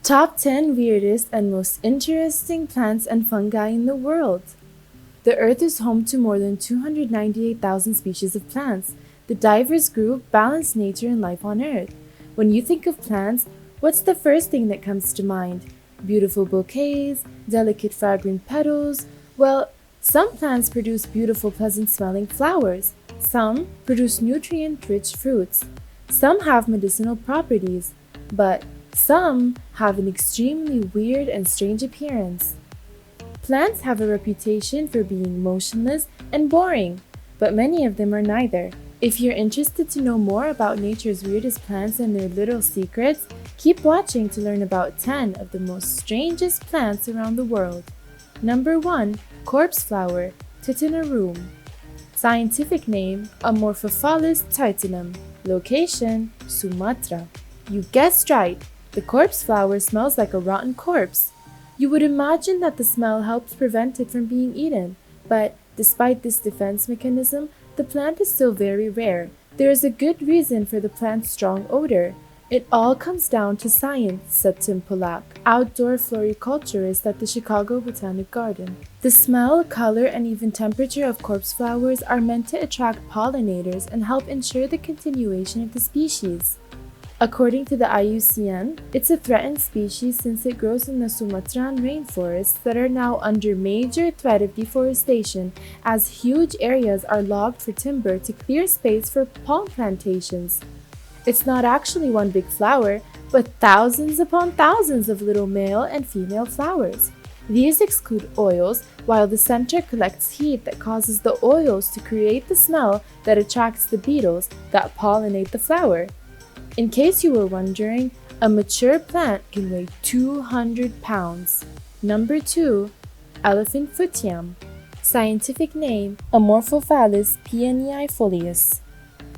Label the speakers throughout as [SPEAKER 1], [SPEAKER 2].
[SPEAKER 1] Top 10 weirdest and most interesting plants and fungi in the world. The Earth is home to more than 298,000 species of plants. The diverse group balance nature and life on Earth. When you think of plants, what's the first thing that comes to mind? Beautiful bouquets, delicate fragrant petals? Well, some plants produce beautiful, pleasant smelling flowers. Some produce nutrient rich fruits. Some have medicinal properties. But some have an extremely weird and strange appearance. Plants have a reputation for being motionless and boring, but many of them are neither. If you're interested to know more about nature's weirdest plants and their little secrets, keep watching to learn about 10 of the most strangest plants around the world. Number 1. Corpse flower, Titanorum. Scientific name, Amorphophallus titanum. Location, Sumatra. You guessed right! The corpse flower smells like a rotten corpse. You would imagine that the smell helps prevent it from being eaten, but despite this defense mechanism, the plant is still very rare. There is a good reason for the plant's strong odor. It all comes down to science, said Tim Polak, outdoor floriculturist at the Chicago Botanic Garden. The smell, color, and even temperature of corpse flowers are meant to attract pollinators and help ensure the continuation of the species. According to the IUCN, it's a threatened species since it grows in the Sumatran rainforests that are now under major threat of deforestation as huge areas are logged for timber to clear space for palm plantations. It's not actually one big flower, but thousands upon thousands of little male and female flowers. These exclude oils, while the center collects heat that causes the oils to create the smell that attracts the beetles that pollinate the flower. In case you were wondering, a mature plant can weigh 200 pounds. Number 2. Elephant foot yam. Scientific name, Amorphophallus peoniifolius.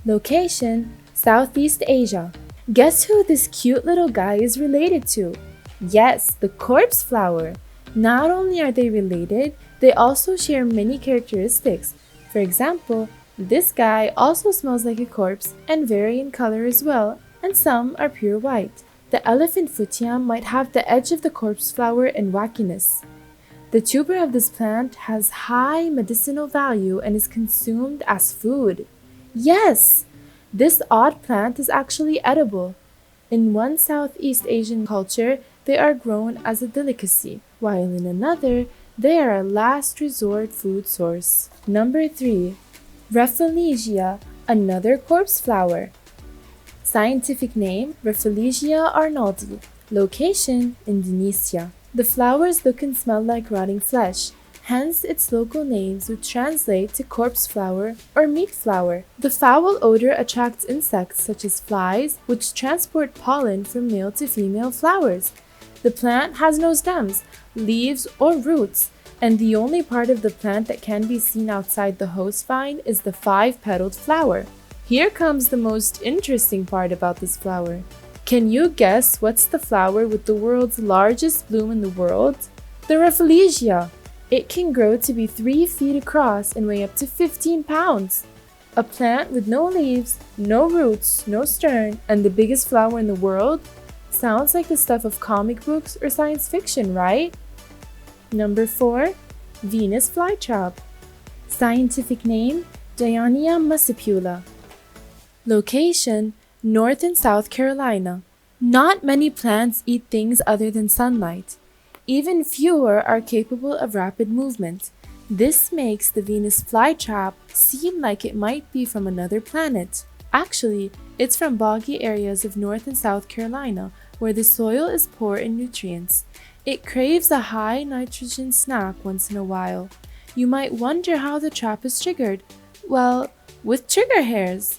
[SPEAKER 1] Location, Southeast Asia. Guess who this cute little guy is related to? Yes, the corpse flower. Not only are they related, they also share many characteristics. For example, this guy also smells like a corpse and vary in color as well, and some are pure white. The elephant foot yam might have the edge of the corpse flower in wackiness. The tuber of this plant has high medicinal value and is consumed as food. Yes! This odd plant is actually edible. In one Southeast Asian culture, they are grown as a delicacy, while in another, they are a last resort food source. Number 3. Rafflesia, another corpse flower. Scientific name, Rafflesia arnoldi. Location, Indonesia. The flowers look and smell like rotting flesh, hence its local names would translate to corpse flower or meat flower. The foul odor attracts insects such as flies, which transport pollen from male to female flowers. The plant has no stems, leaves, or roots, and the only part of the plant that can be seen outside the host vine is the 5-petaled flower. Here comes the most interesting part about this flower. Can you guess what's the flower with the world's largest bloom in the world? The Rafflesia. It can grow to be 3 feet across and weigh up to 15 pounds. A plant with no leaves, no roots, no stern, and the biggest flower in the world? Sounds like the stuff of comic books or science fiction, right? Number 4. Venus flytrap. Scientific name, Dionaea muscipula. Location, North and South Carolina. Not many plants eat things other than sunlight. Even fewer are capable of rapid movement. This makes the Venus flytrap seem like it might be from another planet. Actually, it's from boggy areas of North and South Carolina, where the soil is poor in nutrients. It craves a high nitrogen snack once in a while. You might wonder how the trap is triggered. Well, with trigger hairs.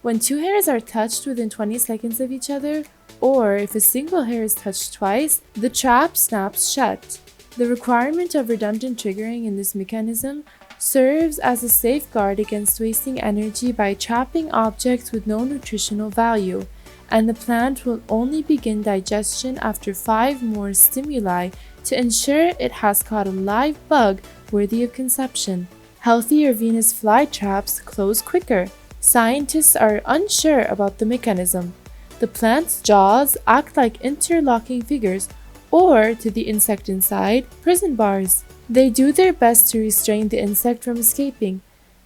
[SPEAKER 1] When 2 hairs are touched within 20 seconds of each other, or if a single hair is touched twice, the trap snaps shut. The requirement of redundant triggering in this mechanism serves as a safeguard against wasting energy by trapping objects with no nutritional value, and the plant will only begin digestion after 5 more stimuli to ensure it has caught a live bug worthy of conception. Healthier Venus flytraps close quicker. Scientists are unsure about the mechanism. The plant's jaws act like interlocking figures, or, to the insect inside, prison bars. They do their best to restrain the insect from escaping.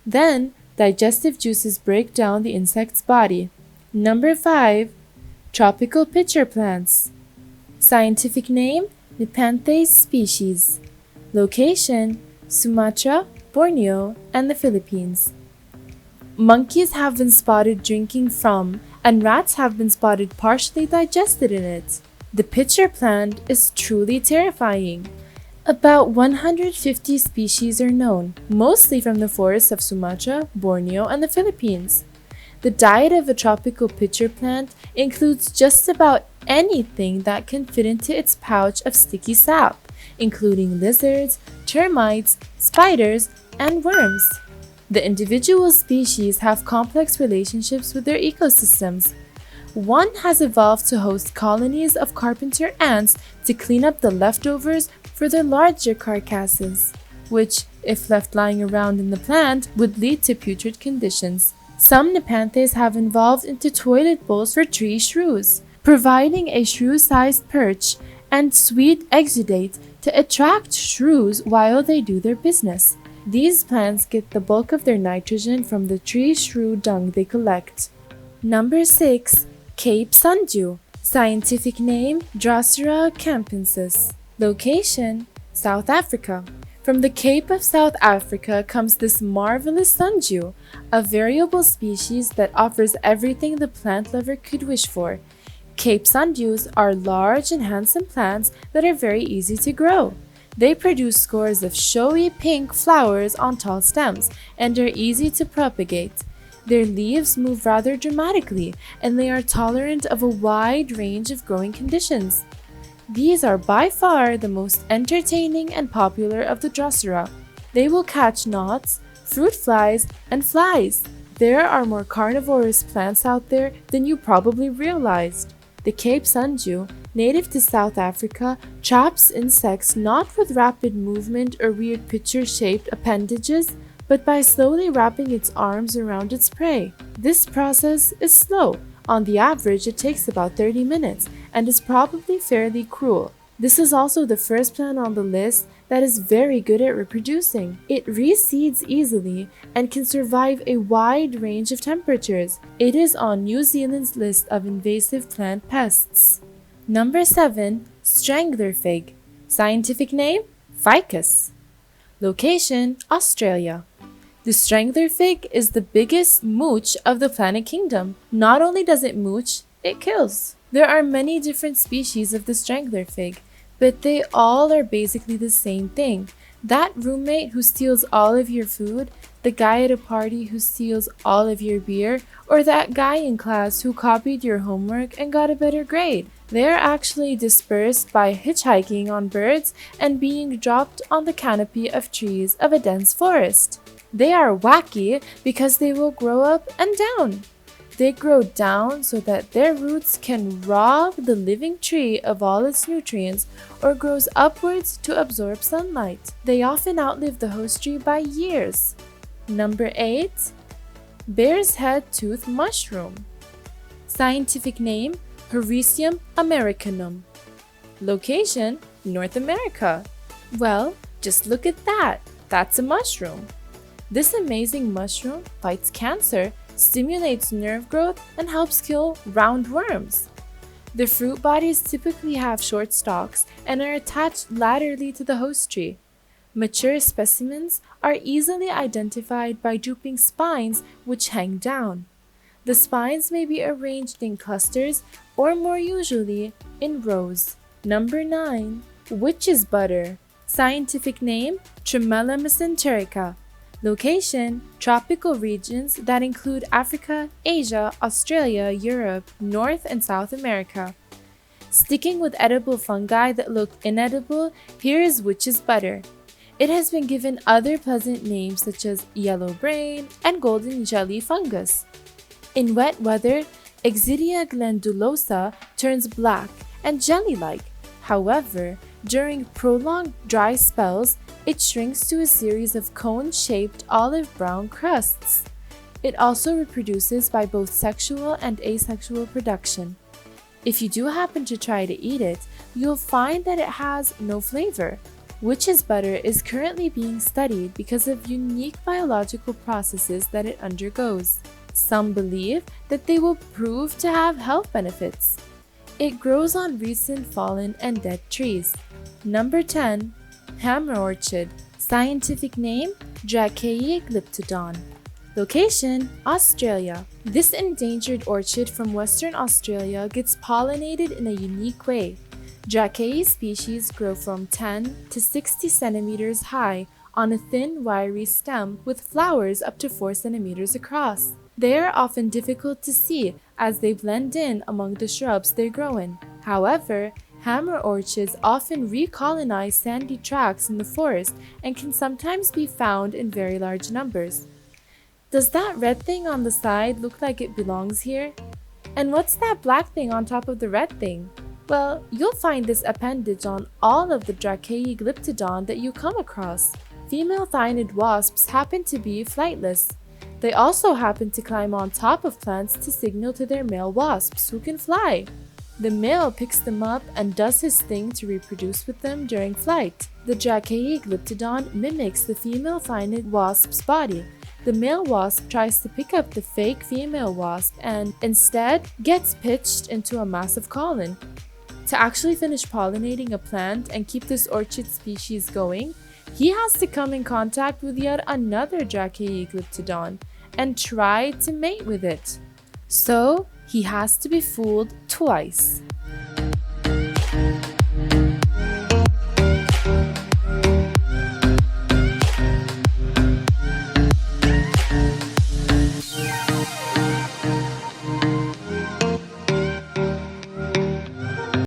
[SPEAKER 1] Then, digestive juices break down the insect's body. Number 5. Tropical pitcher plants. Scientific name, Nepenthes species. Location, Sumatra, Borneo, and the Philippines. Monkeys have been spotted drinking from, and rats have been spotted partially digested in it. The pitcher plant is truly terrifying. About 150 species are known, mostly from the forests of Sumatra, Borneo, and the Philippines. The diet of a tropical pitcher plant includes just about anything that can fit into its pouch of sticky sap, including lizards, termites, spiders, and worms. The individual species have complex relationships with their ecosystems. One has evolved to host colonies of carpenter ants to clean up the leftovers for their larger carcasses, which, if left lying around in the plant, would lead to putrid conditions. Some Nepenthes have evolved into toilet bowls for tree shrews, providing a shrew-sized perch and sweet exudate to attract shrews while they do their business. These plants get the bulk of their nitrogen from the tree shrew dung they collect. Number 6. Cape Sundew. Scientific name, Drosera campensis. Location, South Africa. From the Cape of South Africa comes this marvelous sundew, a variable species that offers everything the plant lover could wish for. Cape sundews are large and handsome plants that are very easy to grow. They produce scores of showy pink flowers on tall stems and are easy to propagate. Their leaves move rather dramatically, and they are tolerant of a wide range of growing conditions. These are by far the most entertaining and popular of the Drosera. They will catch gnats, fruit flies, and flies. There are more carnivorous plants out there than you probably realized. The Cape sundew, native to South Africa, traps insects not with rapid movement or weird pitcher-shaped appendages, but by slowly wrapping its arms around its prey. This process is slow. On the average, it takes about 30 minutes and is probably fairly cruel. This is also the first plant on the list that is very good at reproducing. It reseeds easily and can survive a wide range of temperatures. It is on New Zealand's list of invasive plant pests. Number 7. Strangler fig. Scientific name, Ficus. Location, Australia. The strangler fig is the biggest mooch of the planet kingdom. Not only does it mooch, it kills. There are many different species of the strangler fig, but they all are basically the same thing. That roommate who steals all of your food, the guy at a party who steals all of your beer, or that guy in class who copied your homework and got a better grade. They are actually dispersed by hitchhiking on birds and being dropped on the canopy of trees of a dense forest. They are wacky because they will grow up and down. They grow down so that their roots can rob the living tree of all its nutrients, or grows upwards to absorb sunlight. They often outlive the host tree by years. Number 8. Bear's head tooth mushroom. Scientific name, Hericium americanum. Location, North America. Well, just look at that. That's a mushroom. This amazing mushroom fights cancer, stimulates nerve growth, and helps kill roundworms. The fruit bodies typically have short stalks and are attached laterally to the host tree. Mature specimens are easily identified by drooping spines which hang down. The spines may be arranged in clusters or more usually in rows. Number 9. Witch's butter. Scientific name, Tremella mesenterica. Location, tropical regions that include Africa, Asia, Australia, Europe, North and South America. Sticking with edible fungi that look inedible, here is witch's butter. It has been given other pleasant names such as yellow brain and golden jelly fungus. In wet weather, Exidia glandulosa turns black and jelly-like. However, during prolonged dry spells, it shrinks to a series of cone-shaped olive-brown crusts. It also reproduces by both sexual and asexual production. If you do happen to try to eat it, you'll find that it has no flavor. Witch's butter is currently being studied because of unique biological processes that it undergoes. Some believe that they will prove to have health benefits. It grows on recent fallen and dead trees. Number 10. Hammer Orchid. Scientific name, Dracaea glyptodon. Location, Australia. This endangered orchid from Western Australia gets pollinated in a unique way. Dracaea species grow from 10 to 60 centimeters high on a thin, wiry stem with flowers up to 4 centimeters across. They are often difficult to see as they blend in among the shrubs they grow in. However, hammer orchids often recolonize sandy tracts in the forest and can sometimes be found in very large numbers. Does that red thing on the side look like it belongs here? And what's that black thing on top of the red thing? Well, you'll find this appendage on all of the Dracaea glyptodon that you come across. Female thynid wasps happen to be flightless. They also happen to climb on top of plants to signal to their male wasps who can fly. The male picks them up and does his thing to reproduce with them during flight. The Dracaea glyptodon mimics the female thynid wasp's body. The male wasp tries to pick up the fake female wasp and, instead, gets pitched into a massive colony. To actually finish pollinating a plant and keep this orchid species going, he has to come in contact with yet another Dracaea glyptodon and try to mate with it. So, he has to be fooled twice.